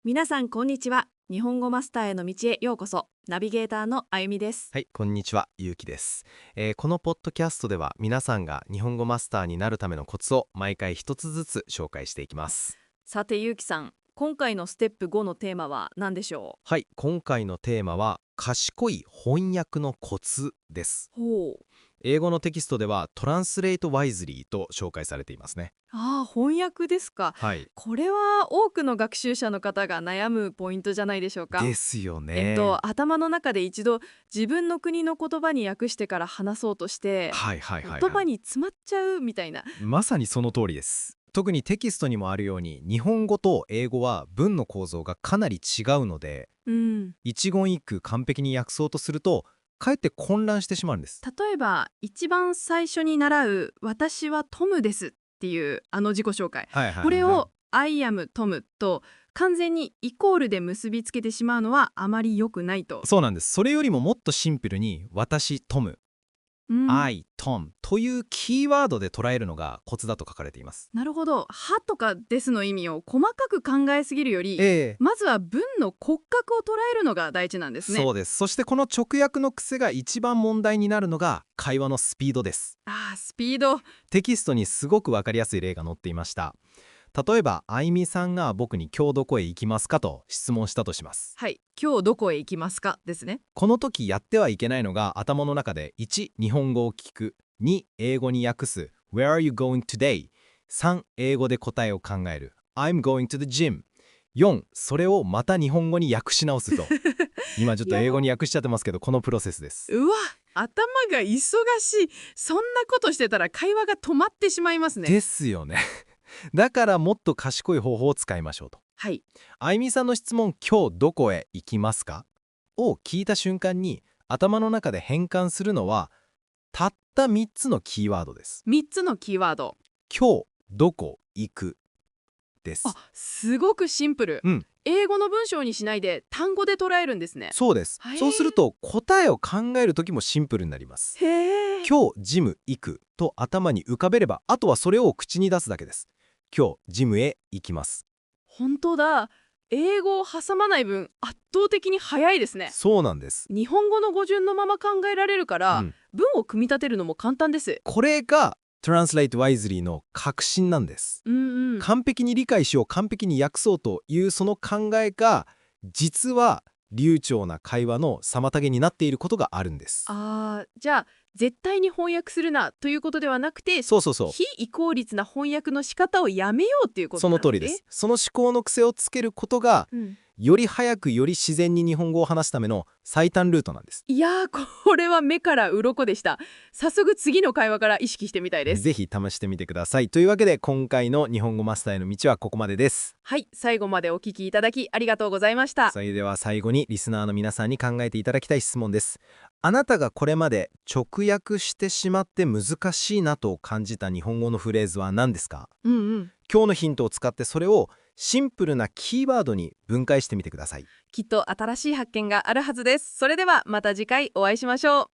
皆さんこんにちは。日本語マスターへの道へようこそ。ナビゲーターのあゆみです。はい、こんにちは、ゆうきです。このポッドキャストでは皆さんが日本語マスターになるためのコツを毎回一つずつ紹介していきます。さてゆうきさん、今回のステップ5のテーマは何でしょはい、今回のテーマは賢い翻訳のコツです。う？ほう。英語のテキストではトランスレートワイズリーと紹介されていますね。翻訳ですか。はい。これは多くの学習者の方が悩むポイントじゃないでしょうか。ですよね。頭の中で一度自分の国の言葉に訳してから話そうとしてはいはいはい言葉はい。に詰まっちゃうみたいな。まさにその通りです。特にテキストにもあるように日本語と英語は文の構造がかなり違うので、うん。一言一句完璧に訳そうとするとかえって混乱してしまうんです。例えば一番最初に習う「私はトムです」っていう自己紹介、はいはいはい、これを「I am Tom」と完全にイコールで結びつけてしまうのはあまり良くないと。そうなんです。それよりももっとシンプルに私トム、うん、I トムというキーワードで捉えるのがコツだと書かれています。なるほど。はとかですの意味を細かく考えすぎるより、ええ、まずは文の骨格を捉えるのが大事なんですね。そうです。そしてこの直訳の癖が一番問題になるのが会話のスピードです。スピード。テキストにすごくわかりやすい例が載っていました。例えば、あいみさんが僕に今日どこへ行きますかと質問したとします。はい、今日どこへ行きますかですね。この時やってはいけないのが頭の中で1、日本語を聞く、2、英語に訳す Where are you going today? 3、英語で答えを考える I'm going to the gym。 4、それをまた日本語に訳し直すと今ちょっと英語に訳しちゃってますけど、このプロセスです。うわ、頭が忙しい。そんなことしてたら会話が止まってしまいますね。ですよねだからもっと賢い方法を使いましょうと。はい。あいみさんの質問今日どこへ行きますかを聞いた瞬間に頭の中で変換するのはたった3つのキーワードです。3つのキーワード。今日どこ行くです。すごくシンプル。うん、英語の文章にしないで単語で捉えるんですね。そうです。そうすると答えを考える時もシンプルになります。へー。今日ジム行くと頭に浮かべれば、あとはそれを口に出すだけです。今日ジムへ行きます。本当だ。英語を挟まない分圧倒的に早いですね。そうなんです。日本語の語順のまま考えられるから、うん、文を組み立てるのも簡単です。これが Translate Wisely の核心なんです。うんうん。完璧に理解しよう、完璧に訳そうというその考えが実は流暢な会話の妨げになっていることがあるんです。じゃあ絶対に翻訳するなということではなくて、そうそうそう。非異効率な翻訳の仕方をやめようっていうことそなんですね。の通りです。その思考の癖をつけることが、うん、より早くより自然に日本語を話すための最短ルートなんです。いやー、これは目から鱗でした。早速次の会話から意識してみたいです。ぜひ試してみてください。というわけで今回の日本語マスターへの道はここまでです。はい、最後までお聞きいただきありがとうございました。それでは最後にリスナーの皆さんに考えていただきたい質問です。あなたがこれまで直訳してしまって難しいなと感じた日本語のフレーズは何ですか？うんうん。今日のヒントを使ってそれをシンプルなキーワードに分解してみてください。きっと新しい発見があるはずです。それではまた次回お会いしましょう。